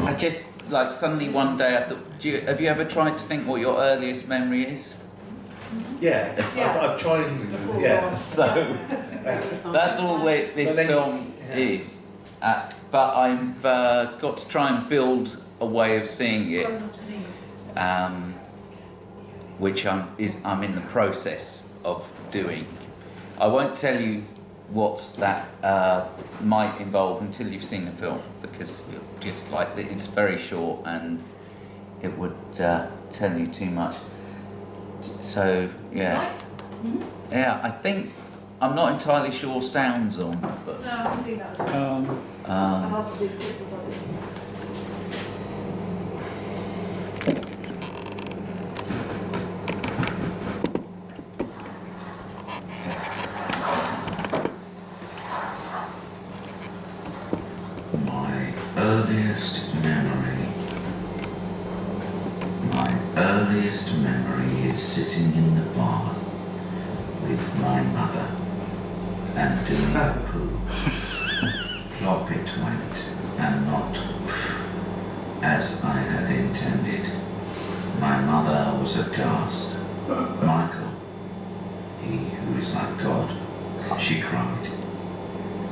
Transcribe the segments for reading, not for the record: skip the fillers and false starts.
I just, like, suddenly one day I thought, have you ever tried to think what your earliest memory is? Yeah. I've tried. Yeah. So that's all this film is. But I've got to try and build a way of seeing it, which I'm in the process of doing. I won't tell you what that might involve until you've seen the film, because just like it's very short and it would tell you too much. So yeah, Nice. Mm-hmm. Yeah. I think I'm not entirely sure sound's on, but No, I haven't seen that. I have to be quick about it. My earliest memory is sitting in the bath with my mother and doing a poo. Plop it went, and not as I had intended. My mother was aghast. Michael, he who is like God, she cried.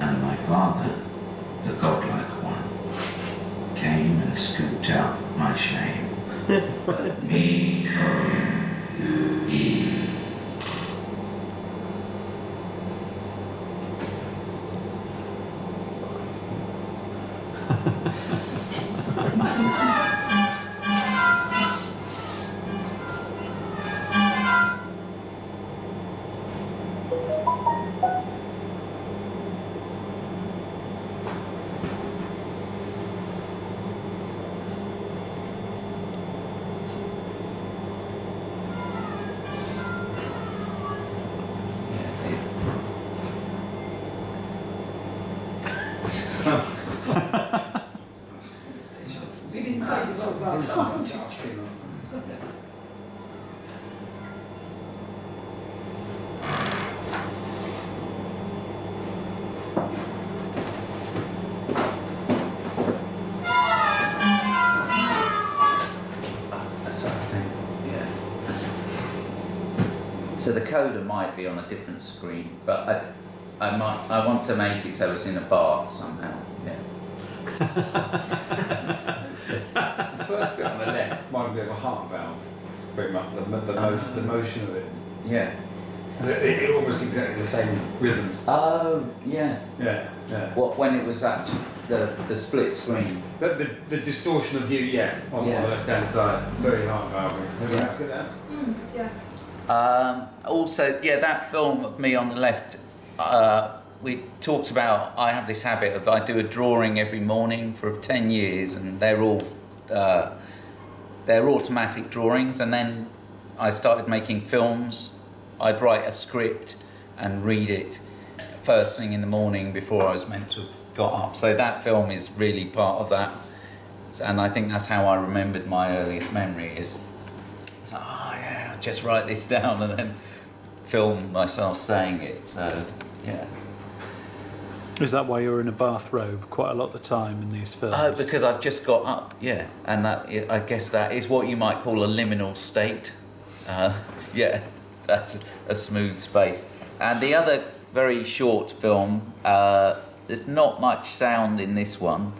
And my father, the godlike one, came and scooped out my shame. Me, he. We didn't say we talked about time. So the coda might be on a different screen, but I want to make it so it's in a bath somehow. Yeah. The first bit on the left might be of a heart valve, very much the motion of it. Yeah. It almost exactly the same rhythm. Oh yeah. Yeah. What, when it was actually the split screen? But the distortion of you, on the left hand side, very heart valve. Everyone else get that? Yeah. Also, that film of me on the left, we talked about, I have this habit of, I do a drawing every morning for 10 years, and they're all, they're automatic drawings, and then I started making films. I'd write a script and read it first thing in the morning before I was meant to have got up. So that film is really part of that, and I think that's how I remembered my earliest memory is, it's like, I'll just write this down and then film myself saying it. So yeah. Is that why you're in a bathrobe quite a lot of the time in these films? Because I've just got up, and that, I guess that is what you might call a liminal state. That's a smooth space. And the other very short film, there's not much sound in this one.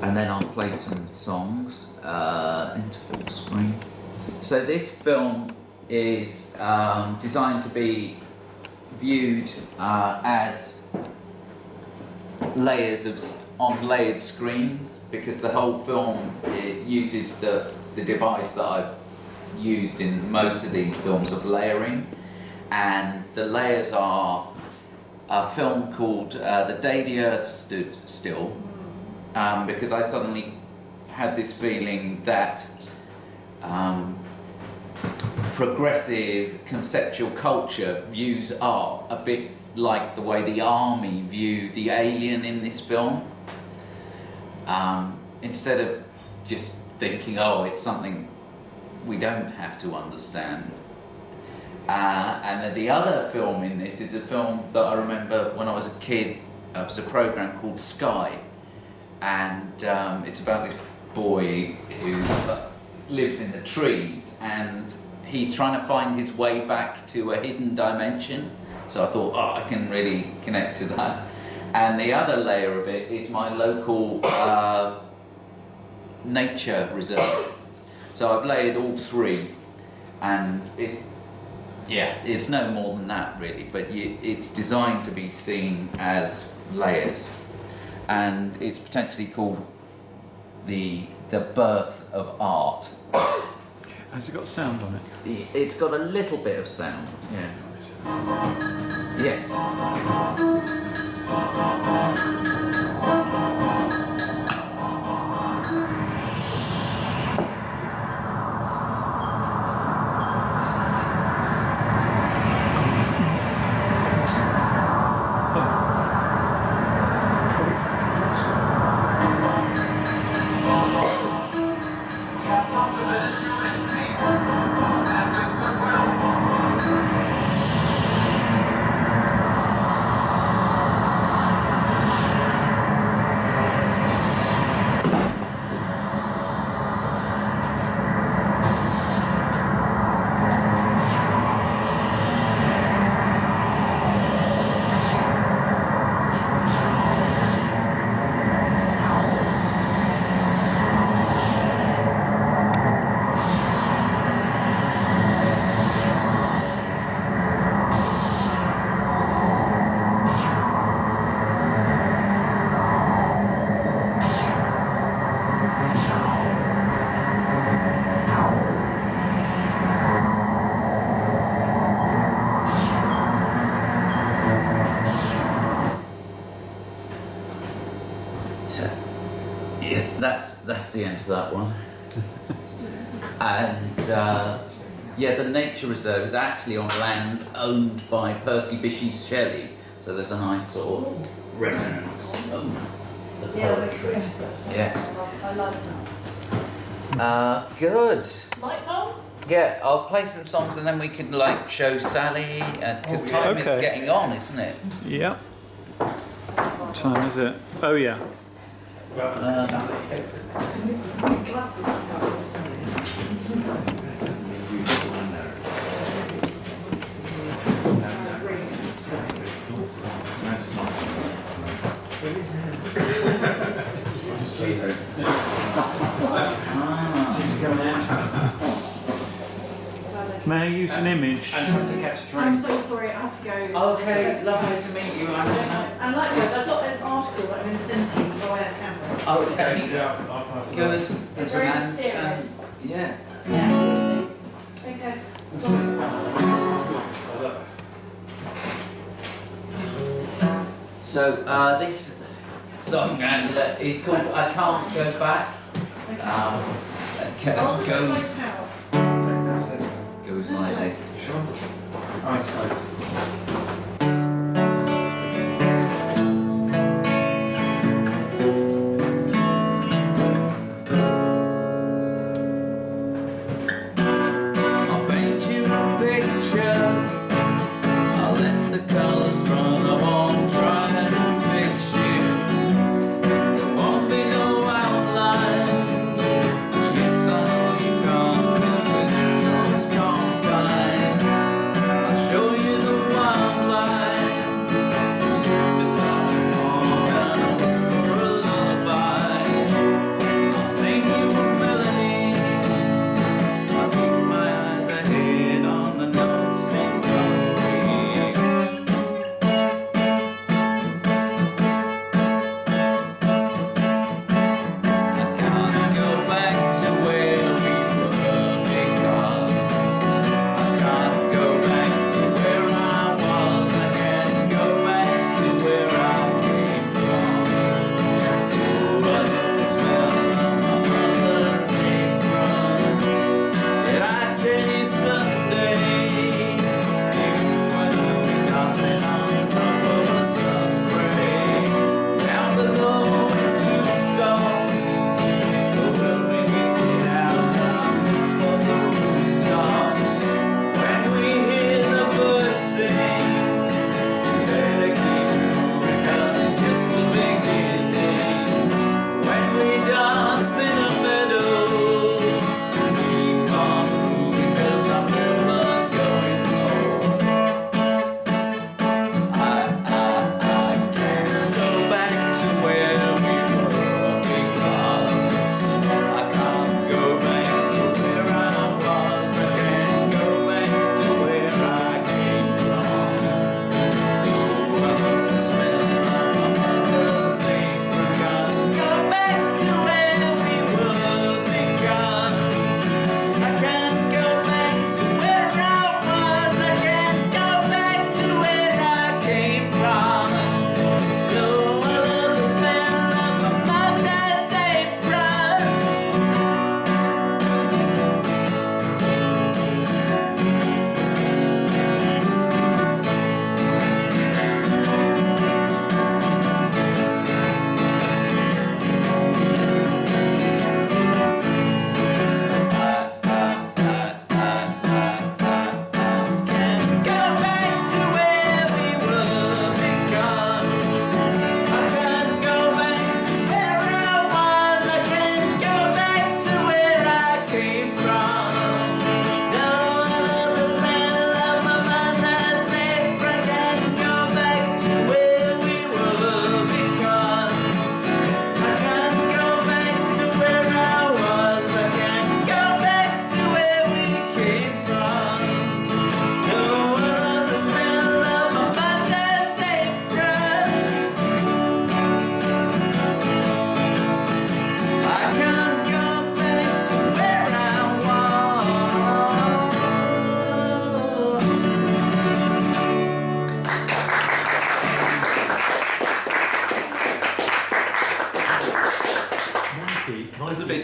And then I'll play some songs into full screen. So this film is designed to be viewed as layers on layered screens, because the whole film, it uses the device that I've used in most of these films of layering, and the layers are a film called The Day the Earth Stood Still, because I suddenly had this feeling that progressive conceptual culture views art a bit like the way the army view the alien in this film. Instead of just thinking, it's something we don't have to understand. And then the other film in this is a film that I remember when I was a kid. It was a program called Sky, and it's about this boy who lives in the trees, and he's trying to find his way back to a hidden dimension. So I thought, oh, I can really connect to that. And the other layer of it is my local nature reserve. So I've layered all three, and it's no more than that really, but it's designed to be seen as layers, and it's potentially called the birth of art. Has it got sound on it? It's got a little bit of sound, yeah. Yes. That's the end of that one. And the nature reserve is actually on land owned by Percy Bysshe Shelley, so there's a nice sort of resonance of the poetry. Yes. I like that. Good. Lights on? Yeah, I'll play some songs and then we can show Sally, because time is getting on, isn't it? Yeah. What time is it? Oh yeah. Glasses or something. May I use an image? I'm so sorry, I have to go. Okay, lovely to meet you. And likewise, I've got an article that I'm going to send to you via camera. Okay. Good. It's very mysterious. Yeah. Yeah, okay. So this song, Angela, is called "I Can't Go Back." Goes like this. Sure. I'll paint you a picture. I'll let the colours run. I won't try to fix you. There won't be no outlines. Yes, I know you can't live with those confines. I'll show you the wildlife. Beside the wall and I'll whisper a lullaby. I'll sing you a melody. I'll keep my eyes ahead on the notes in front of me. I can't go back to where we were because I can't go back to where I was. I can't go back to where I came from. Oh, I love the smell of my mother's apron. Did I tell you someday you and I were dancing on top of a subway? Down below it's two stones. So when we get out on the rooftops, when we hear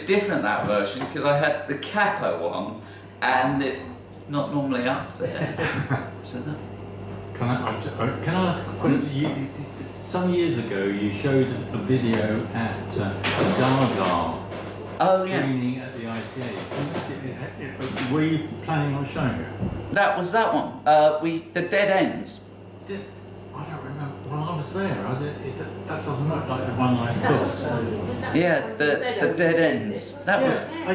different, that version, because I had the capo on and it not normally up there. So that... Can I ask a question? Some years ago, you showed a video at Dada screening at the ICA. Were you planning on showing it? That was that one. The Deadends. I don't remember. Well, I was there. That doesn't look like the one I saw. Yeah, the Deadends. That was. I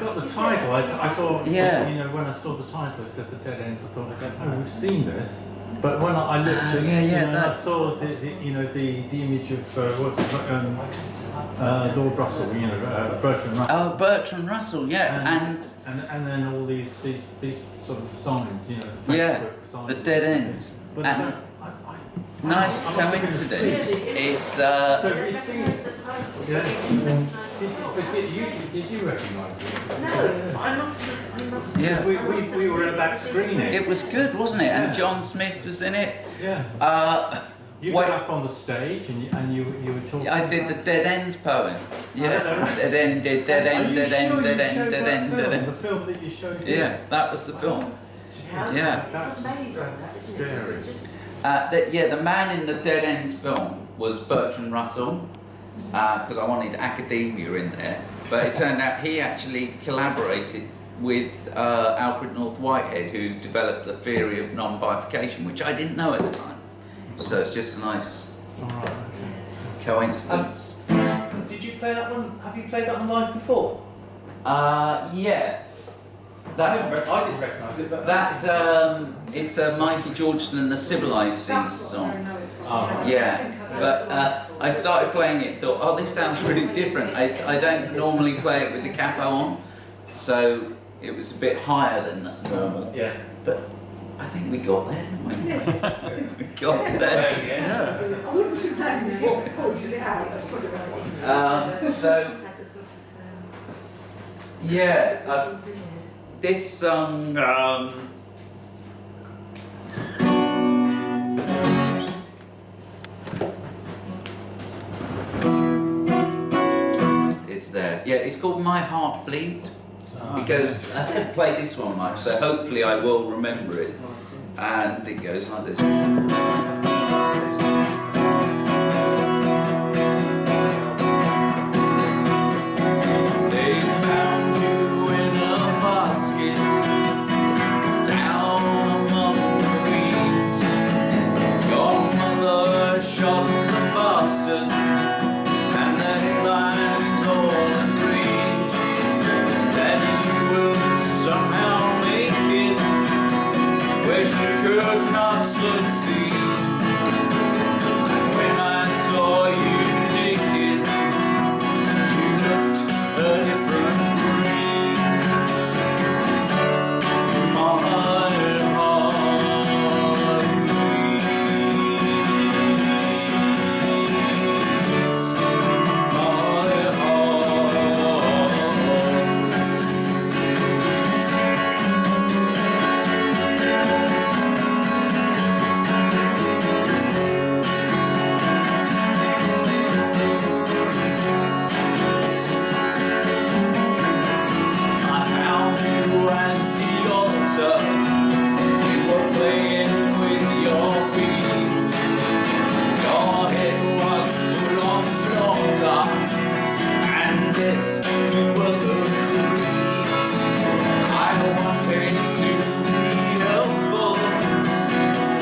got the title. I thought. Yeah. You know, when I saw the title, it said the Deadends. I thought, oh, we've seen this. But when I looked at, I saw the image of Lord Russell, Bertrand Russell. Oh, Bertrand Russell, yeah, and then all these sort of signs, Facebook signs. The Deadends. But and nice coincidence is. So you've seen it. Yeah. Did you recognise it? No, I must have. Yeah. We were at that screening. It was good, wasn't it? Yeah. And John Smith was in it. Yeah. You got up on the stage and you were talking. I did the Deadends poem. Yeah. Dead end, dead end, dead end, dead end, dead end, dead end. The film that you showed. Yeah, that was the film. Yeah. That's amazing. That's scary. The man in the Deadends film was Bertrand Russell, because I wanted academia in there, but it turned out he actually collaborated with Alfred North Whitehead, who developed the theory of non-bifurcation, which I didn't know at the time. So it's just a nice coincidence. Did you play that one? Have you played that one live before? Yeah. I didn't recognise it, but that's it's a Mikey Georgeson and the Civilised Scenes song. Yeah, but I started playing it. Thought, oh, this sounds really different. I don't normally play it with the capo on, so it was a bit higher than normal. Yeah, but I think we got there, didn't we? We got there. Yeah. I wouldn't have known before we pointed it out. That's probably right. This song. It's there. Yeah, it's called My Heart Bleed. Because I don't play this one much, so hopefully I will remember it. And it goes like this. They found you in a basket down among the weeds. Your mother shot the bastard, and the headlines all agreed that you will somehow make it where she could not succeed. And when I saw you naked, you looked a different breed. My heart bleeds. My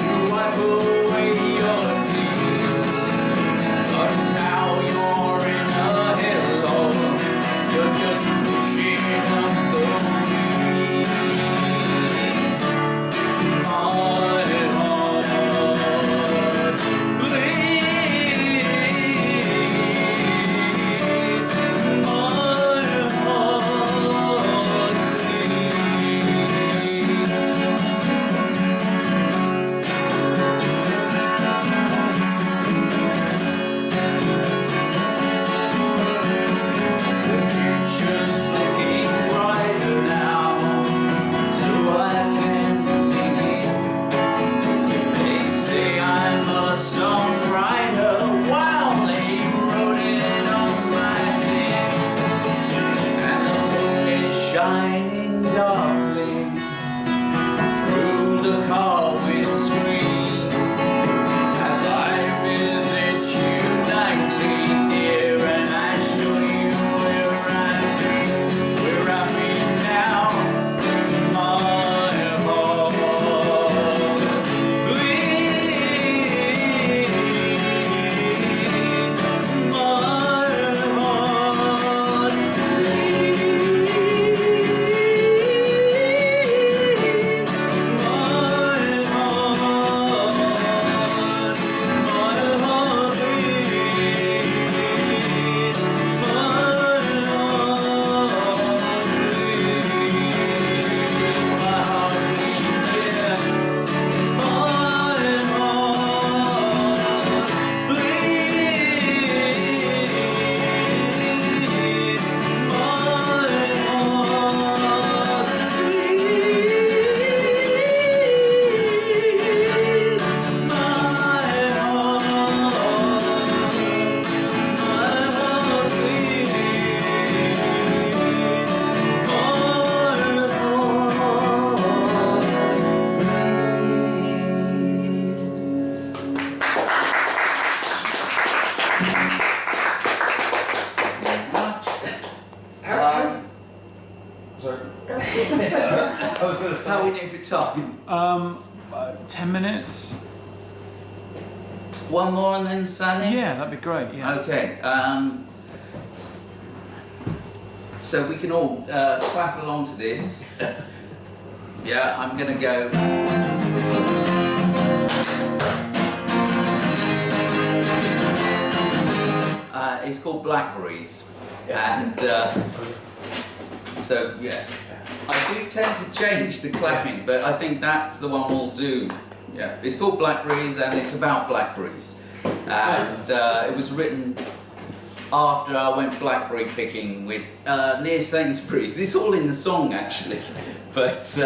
how we do for time? 10 minutes. One more and then Sally? Yeah, that'd be great. Yeah. Okay. So we can all clap along to this. Yeah, I'm going to go. It's called Blackberries, and so yeah, I do tend to change the clapping, but I think that's the one we'll do. Yeah, it's called Blackberries, and it's about blackberries, and it was written after I went blackberry picking with near Sainsbury's. It's all in the song actually, but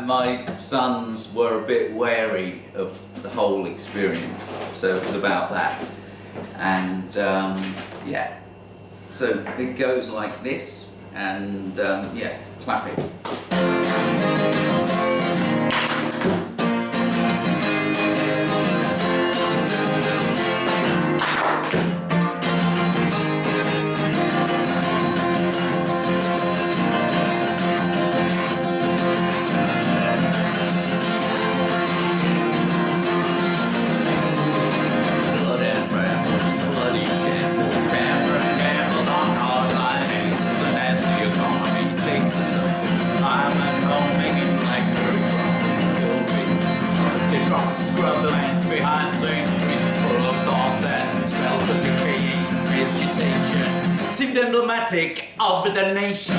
my sons were a bit wary of the whole experience, so it was about that. And yeah, so it goes like this, and yeah, clap it. Scrub the lands behind Sainsbury's, full of thoughts and smells of decaying vegetation, seemed emblematic of the nation.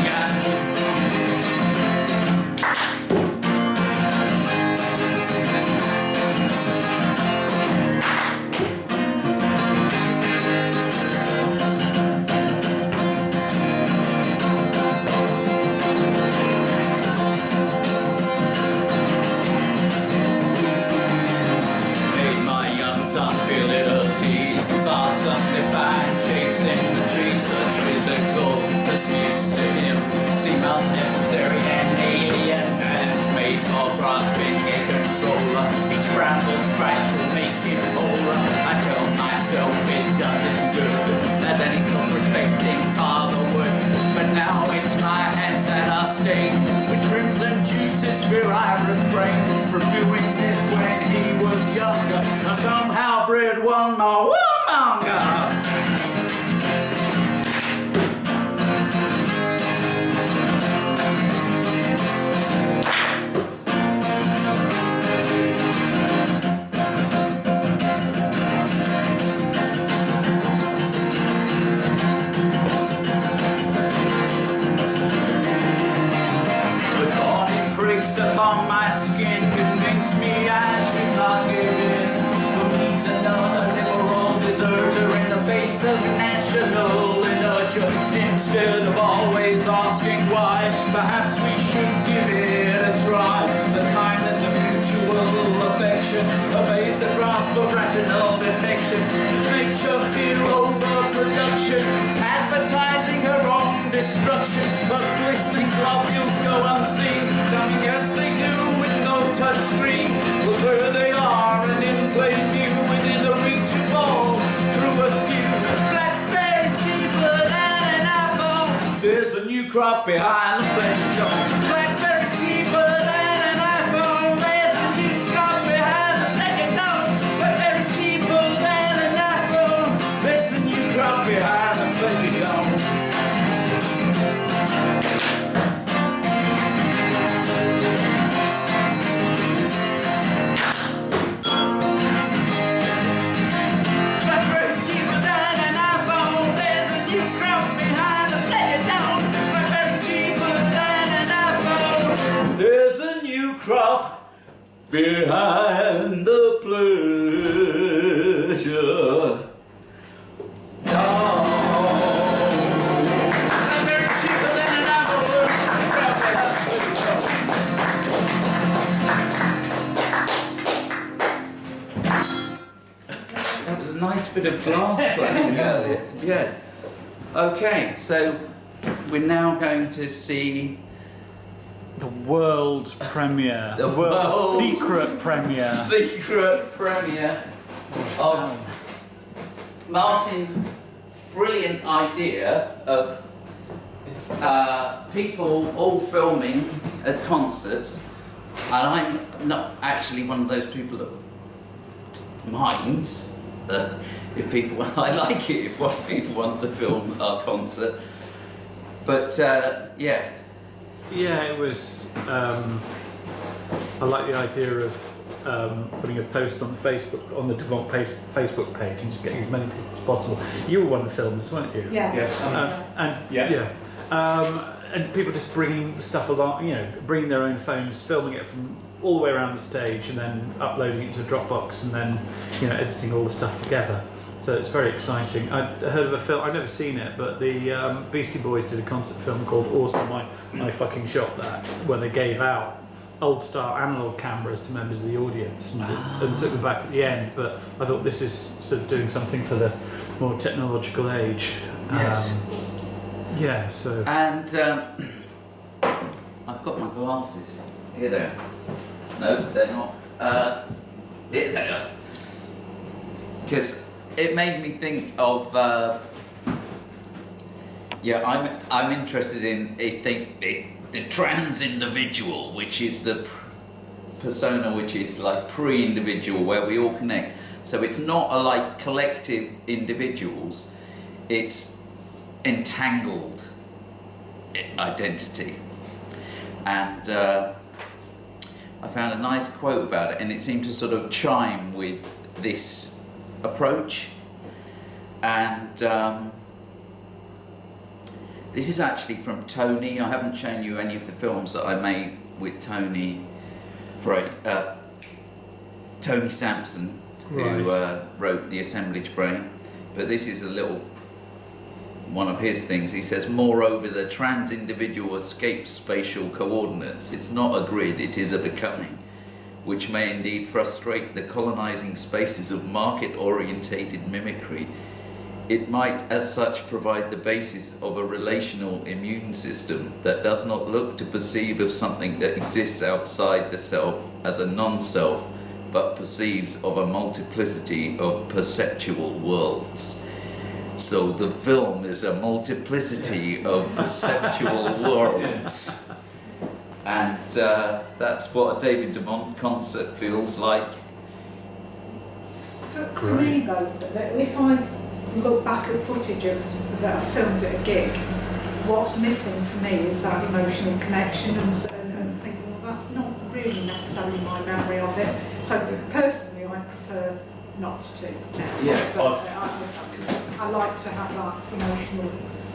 Pursuits to him seem unnecessary and alien, and it's made for grasping a controller. Each bramble scratch will make him wholer. I tell myself it doesn't do as any self-respecting father would, but now it's my hands that are stained with crimson juices. Fear I refrain from doing this when he was younger. I somehow bred one more warmonger. Upon my skin convince me I should not give in. For me to know a liberal deserter in the face of national inertia, instead of always asking why, perhaps we should give it a try. The kindness of mutual affection obeyed the grasp of rational detection. This nature fear overproduction, advertising her own destruction. But glistening globules go unseen, coming as they do with no touch screen. But where they are and in plain view, within the reach of all, through a few blackberries cheaper than an apple. There's a new crop behind the fence. Blackberries cheaper than an apple. There's a new crop behind the fence. Blackberries cheaper than an apple. There's a new crop behind the fence. Crop behind the pleasure. That was a nice bit of glass playing earlier. Yeah. Okay, so we're now going to see the world premiere. The world secret premiere. Secret premiere of Martin's brilliant idea of people all filming at concerts, and I'm not actually one of those people that minds if people. I like it if people want to film our concert, but yeah. Yeah, it was. I like the idea of putting a post on Facebook, on the Devant Facebook page, and just getting as many people as possible. You were one of the filmers, weren't you? Yeah. Yes. And people just bringing the stuff along, bringing their own phones, filming it from all the way around the stage, and then uploading it to a Dropbox, and then editing all the stuff together. So it's very exciting. I heard of a film, I've never seen it, but the Beastie Boys did a concert film called Awesome. I fucking shot that, where they gave out old style analog cameras to members of the audience and took them back at the end. But I thought this is sort of doing something for the more technological age. Yes. Yeah, so. And I've got my glasses. Here they are. No, they're not. Here they are. Because it made me think of. I'm interested in the trans individual, which is the persona, which is like pre-individual, where we all connect. So it's not a like collective individuals. It's entangled identity. And I found a nice quote about it, and it seemed to sort of chime with this approach. And this is actually from Tony. I haven't shown you any of the films that I made with Tony Tony Sampson, who wrote The Assemblage Brain. But this is a little one of his things. He says, moreover, the trans individual escapes spatial coordinates. It's not a grid, it is a becoming, which may indeed frustrate the colonizing spaces of market-orientated mimicry. It might, as such, provide the basis of a relational immune system that does not look to perceive of something that exists outside the self as a non-self, but perceives of a multiplicity of perceptual worlds. So the film is a multiplicity of perceptual worlds. And that's what a David Devant concert feels like. For me, though, if I look back at footage that I filmed at a gig, what's missing for me is that emotional connection and think, well, that's not really necessarily my memory of it. So personally, I prefer not to now. Yeah. But because I like to have that emotional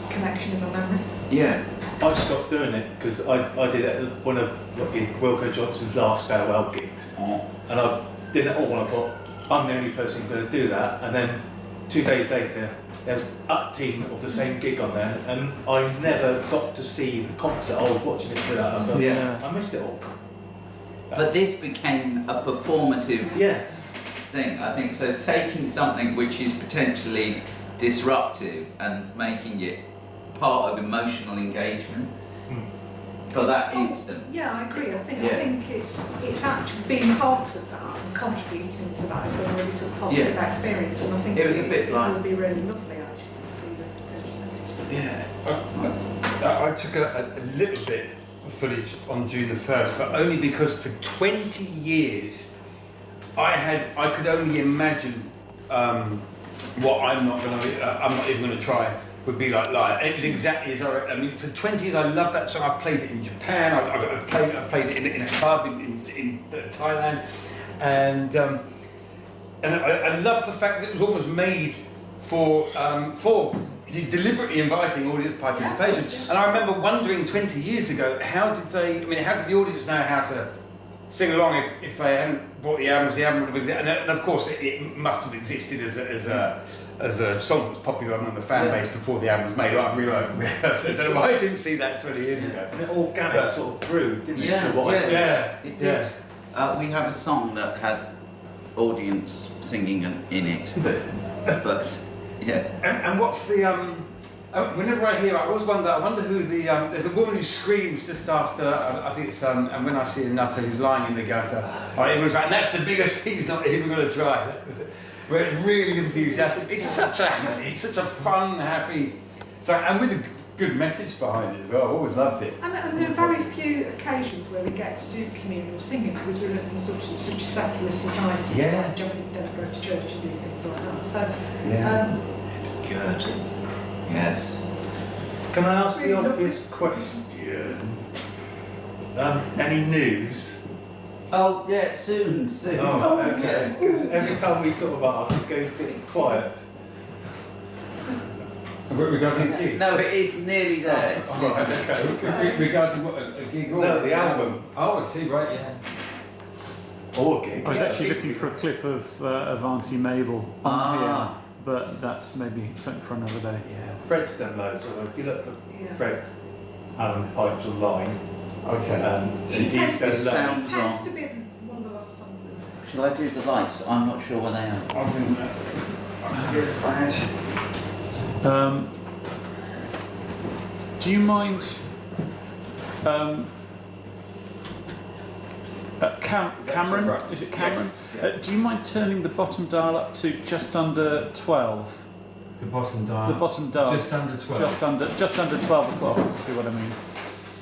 connection in my memory. Yeah. I stopped doing it because I did it at one of Wilko Johnson's last farewell gigs, and I did it all and I thought, I'm the only person who's going to do that. And then 2 days later, there's a team of the same gig on there, and I never got to see the concert. I was watching it through that. I thought, I missed it all. But this became a performative thing, I think. So taking something which is potentially disruptive and making it part of emotional engagement for that instant. Yeah, I agree. I think it's actually being part of that and contributing to that has been a really sort of positive experience, and I think it was a bit like it would be really lovely actually to see the footage. Yeah. I took a little bit of footage on June the 1st, but only because for 20 years I could only imagine what I'm not even going to try would be like live. It was exactly as I mean, for 20 years I loved that song. I played it in Japan, I played it in a club in Thailand, and I love the fact that it was almost made for deliberately inviting audience participation. And I remember wondering 20 years ago, how did the audience know how to sing along if they hadn't bought the albums? The album would have existed, and of course it must have existed as a song that was popular among the fan base before the album was made. I realised I don't know why I didn't see that 20 years ago. And it organic sort of grew, didn't it? It did. We have a song that has audience singing in it, but yeah. And what's the whenever I hear, I always wonder. I wonder who the there's a woman who screams just after. I think it's and when I see a nutter who's lying in the gutter, everyone's like, and that's the biggest. He's not even going to try. Where it's really enthusiastic. It's such a fun, happy. So and with good message behind it as well. I've always loved it. And there are very few occasions where we get to do communal singing because we live in such a secular society. Yeah. Generally don't go to church and do things like that. So, It's good. Yes. Can I ask Really the obvious question? Any news? Oh, yeah, soon. Oh, okay. Because every time we sort of ask, it goes a bit quiet. Regarding a gig? No, it is nearly there. Oh, right, okay. Regarding what, a gig or? No, the album. Oh, I see, right, yeah. Or a gig. I was actually looking for a clip of Auntie Mabel on here, but that's maybe something for another day. Yeah. Fred's done loads, although if you look for Fred Allen Pipes online, it tends he's done to loads. be one of the last songs that Shall I do the lights? I'm not sure where they are. I think that's a good plan. Do you mind, Cameron? right? Is it Cameron? Yes, yeah. Do you mind turning the bottom dial up to just under 12? The bottom dial. The bottom dial. Just under 12. Just under 12 o'clock, if you see what I mean.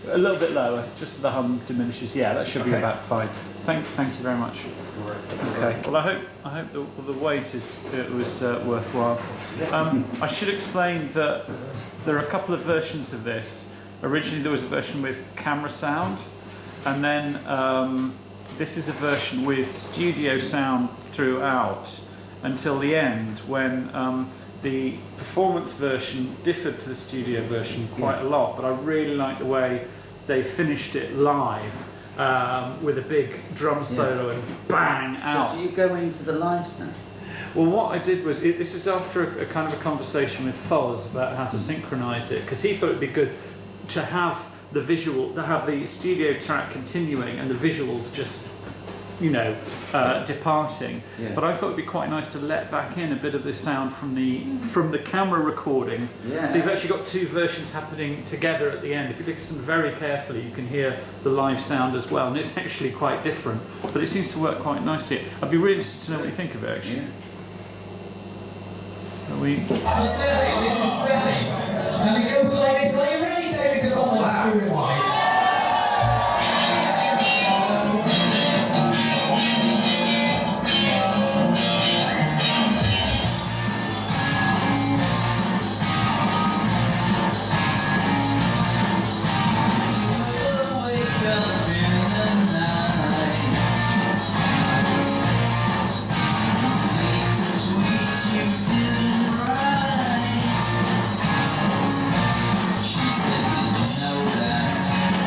A little bit lower, just so the hum diminishes. Yeah, that should be about fine. Thank you very much. Okay. Well, I hope the wait was worthwhile. I should explain that there are a couple of versions of this. Originally, there was a version with camera sound, and then this is a version with studio sound throughout until the end, when the performance version differed to the studio version quite a lot. But I really like the way they finished it live. With a big drum solo and bang out. So do you go into the live sound? Well, what I did was, this is after a kind of a conversation with Foz about how to synchronise it, because he thought it'd be good to have the studio track continuing and the visuals just, departing. Yeah. But I thought it'd be quite nice to let back in a bit of the sound from the camera recording. Yeah. So you've actually got two versions happening together at the end. If you listen very carefully, you can hear the live sound as well, and it's actually quite different. But it seems to work quite nicely. I'd be really interested to know what you think of it, actually. Are we? Well, Sally, this is Sally. And it goes like this. Are you ready, David Devant? She said, did you know that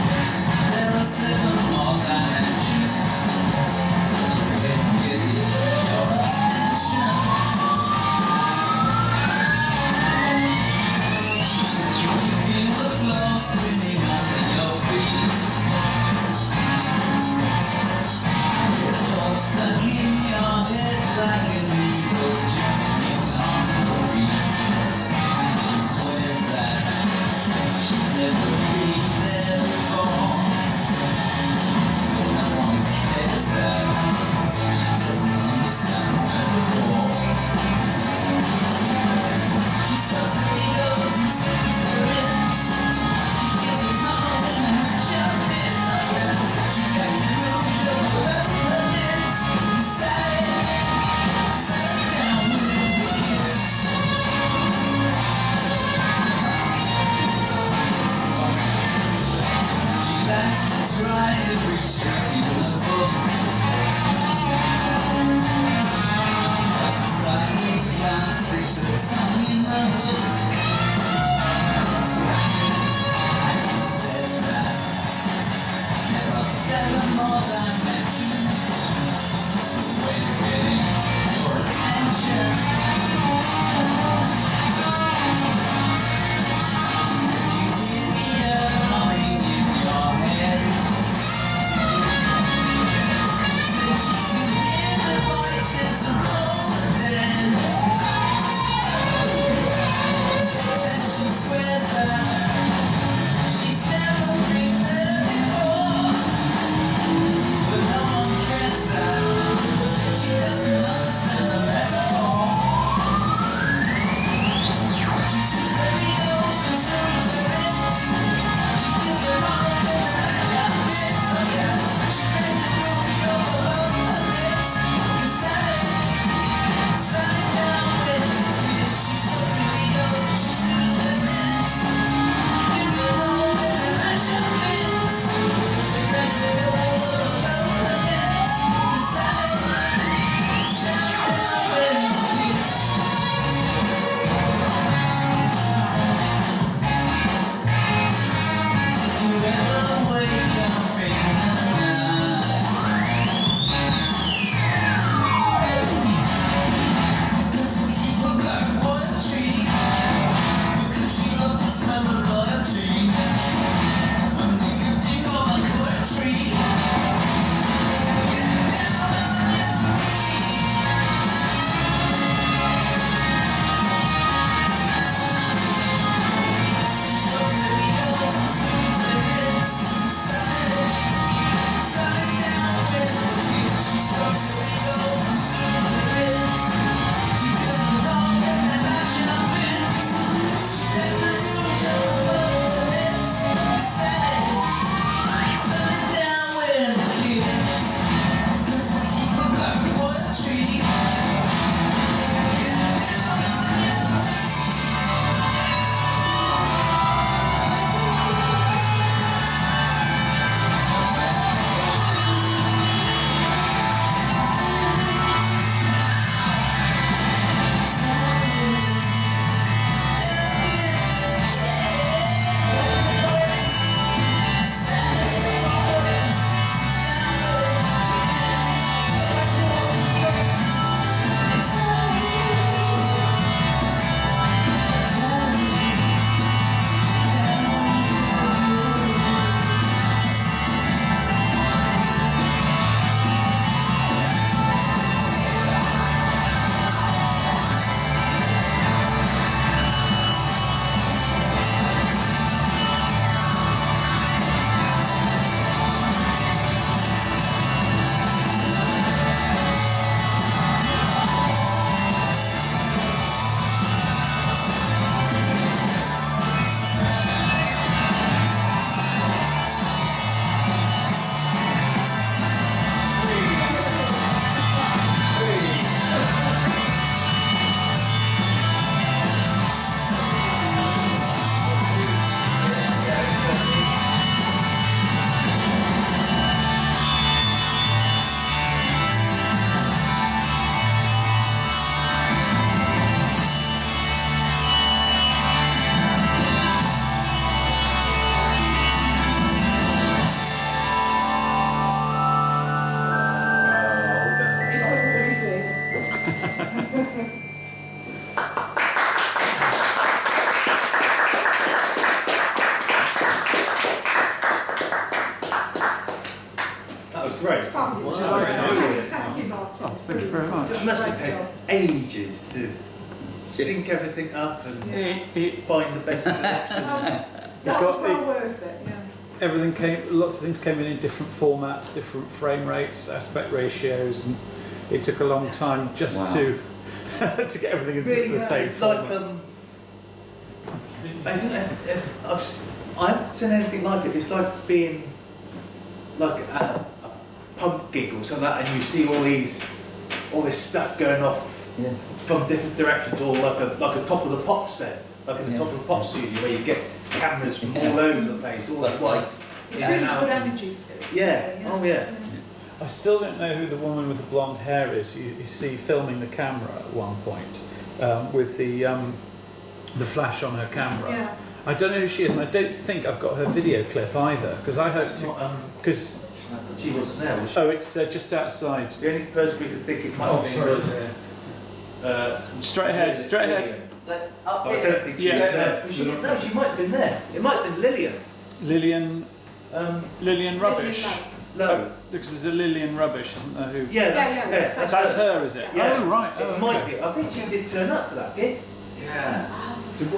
That was great. It's fabulous. Wow. Thank you, Martin. Thank you very much. It must have taken ages to sync everything up and find the best options. That was well worth it, yeah. Everything lots of things came in different formats, different frame rates, aspect ratios, and it took a long time just to to get everything into the same it's format. I haven't seen anything like it. It's like being like at a pub gig or something like that, and you see all this stuff going off from different directions, or like a top of the pop set, like in the top of the pop studio where you get cameras from all over the place, all at once. It's really good energy to it. Yeah. Oh yeah. I still don't know who the woman with the blonde hair is. You see filming the camera at one point with the flash on her camera. Yeah. I don't know who she is, and I don't think I've got her video clip either, because I hope to. Because she wasn't there. Was she? oh, it's just outside. The only person we could think it might have been was Straight ahead, straight ahead. I don't think she was there. No, she might have been there. It might have been Lillian. Lillian Rubbish. No. Because there's a Lillian Rubbish, isn't there? Who? Yeah, that's That's her, is it? Yeah. Oh, right. Oh, It might be. I think she did turn up for that gig. Yeah.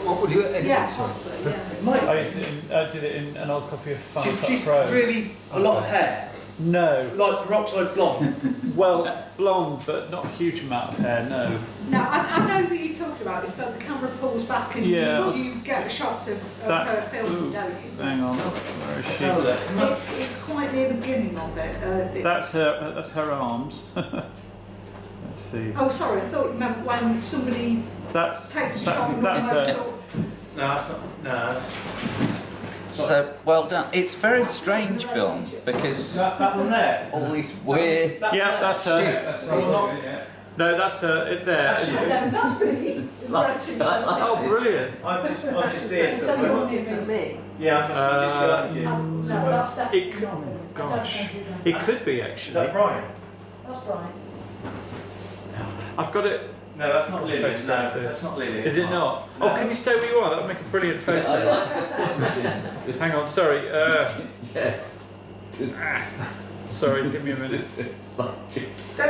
What would you edit? Yeah, possibly, yeah. It might. I used to did it in an old copy of Final Cut She's Pro. really a lot of hair, No. like peroxide blonde. Well, blonde, but not a huge amount of hair, no. No, I know who you're talking about. It's that the camera pulls back and you get a shot of That- her filming, ooh. don't you? Hang on. Where is she? It's quite near the beginning of it. That's her arms. Let's see. Oh, sorry, I thought you meant when somebody That's takes a shot and that's runs her. up. No, that's not. No. So well done. It's a very strange film because That one there. all these weird. Yeah, that's her. No, that's her. It there. That's really Oh, brilliant. I'm just there. It's So only one of these. yeah, I'm just behind you. No, that's definitely It, not him. I don't know gosh, who that it is. could be Is actually. that Brian? That's Brian. I've got it. No, that's not Lillian. No, that's not Lillian. Is it not? Oh, can you stay where you are? That would make a brilliant photo. Hang on, sorry. Sorry, give me a minute. Don't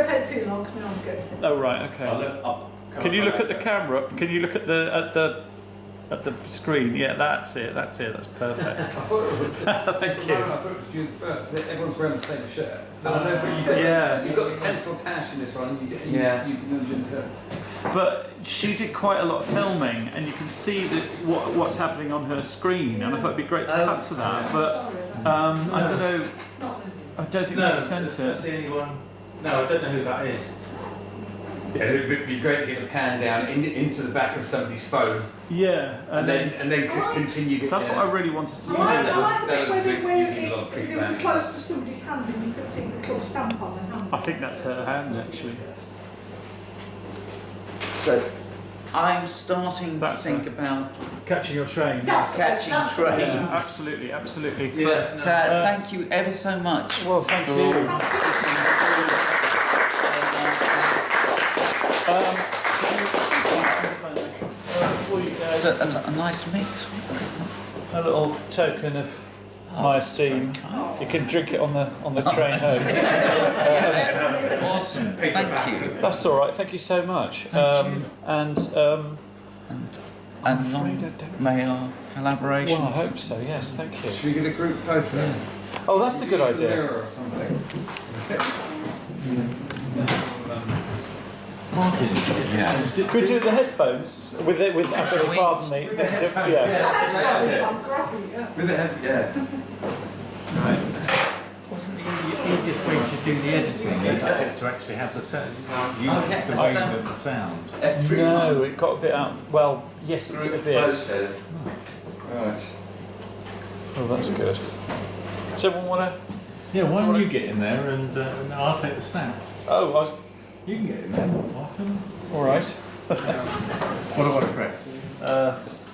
take too long because my arm gets in. Oh right, okay. Can you look at the camera? Can you look at the screen? Yeah, that's it. That's perfect. I thought it was. Thank you. I thought it was June 1st because everyone's wearing the same shirt. No, but you've got the pencil tash in this one. You did on June 1st. But she did quite a lot of filming, and you can see that what's happening on her screen. And I thought it'd be great to cut to that. But Sorry, I don't know. it's not Lillian. I don't think No, she sent that's it. the only one. No, I don't know who that is. Yeah, it would be great to get a pan down into the back of somebody's phone, Yeah, and then continue. that's what I really wanted to do. I like the bit That was where using a lot of there was a feedback. close-up of somebody's hand and you could see the club stamp on the hand. I think that's her hand actually. So I'm starting That's to think about Catching your train. catching trains. Yeah, absolutely, absolutely. But thank you ever so much. Well, thank for you. It's a nice mix. A little token of my esteem. You can drink it on the train home. Awesome. Thank you. That's all right. Thank you so much. And May our collaborations. well, I hope so. Yes, thank you. Should we get a group photo? Oh, that's a good idea. Mirror or something. Martin. Yeah. Could we do the headphones with it? With Shall we? pardon me. Yeah. I'm grabbing it. With the head, yeah. Right. Wasn't the easiest way to do the editing to actually have the sound, use the volume of the sound? No, it got a bit out. Well, yes, it did a bit. Right. Oh, that's good. Does everyone want to? Yeah, why don't you get in there and I'll take the snap. Oh, You can get in there. all right. What do I want to press? That's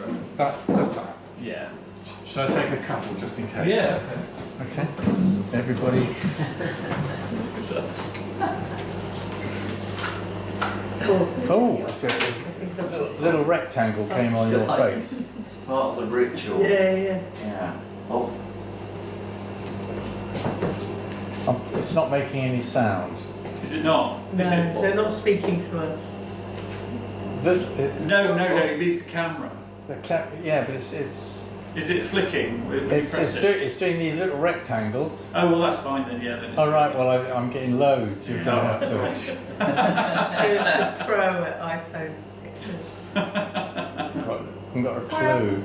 that. Yeah. Should I take a couple just in case? Yeah. Okay. Everybody. Oh, it's a little rectangle came on your face. Part of the ritual. Yeah. Oh, It's not making any sound. Is it not? No, Is it? they're not speaking to us. No, it means the camera. Yeah, but it's Is it flicking? when you press it? it's doing these little rectangles. Oh, well, that's fine then, yeah. Then it's All right, well, I'm getting loads. You're going to have to. Stuart's a pro at iPhone pictures. I've got a clue.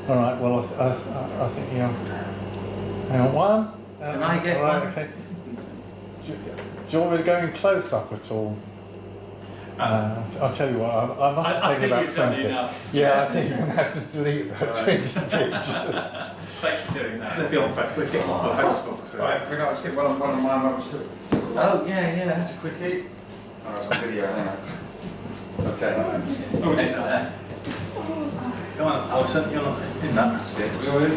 All right, well, I think you're. Hang on, one. Can I get all right, one? Okay. Do you want me to go in close up at all? I'll tell you what, I must have taken about 20. Yeah, I think you're going to have to delete about 20 pictures. Thanks for doing that. They'll be on Facebook. So. Right, we're going to skip one of mine. oh yeah. Just a quickie. Oh, it's on video, anyway. Okay. Oh, it is there. Come on, Alison, you're not in that. That's good. We all in?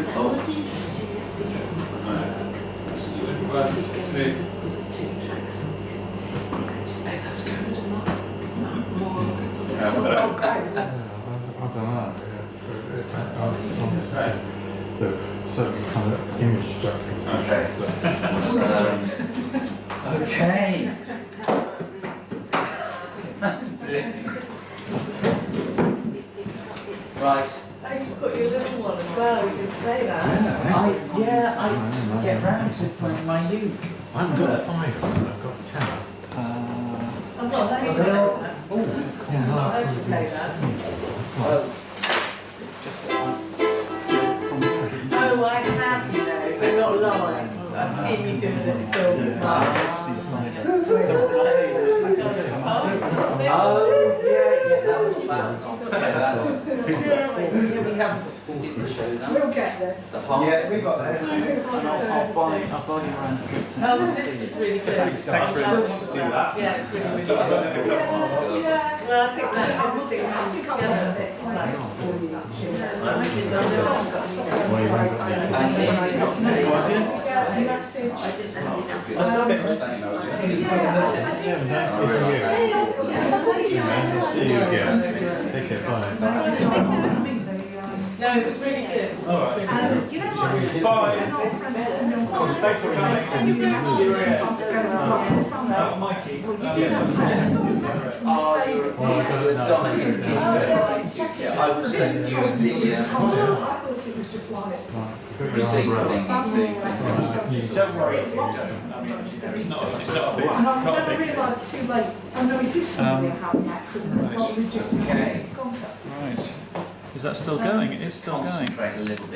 I don't know. The certain kind of image structures. Okay. Okay. Right. Oh, you've got your little one as well, you can play that. I get round to playing my uke. I haven't got a 5 on it, I've got a tenor. I'm not letting you play that. I'm not letting you play that. Oh, I have, you know, but not live. I've seen you do a little film. That's not bad. We didn't show that. We'll get there. The part. Yeah, we got that. I'll buy you around drinks and Oh, this is really good. Thanks very much. Do that. Yeah, it's really, really good. Well, I think that everything comes together. See you again. Take care, bye. No, it was really good. All right. You know what? Bye. Thanks for coming. Mikey. I will send you the receipt thing. Don't worry if you don't. I mean, it's not a big. And I realised too late. Oh no, it is somebody I haven't met and not legitimate contact. Right. Is that still going? It is still going. Concentrate a little bit.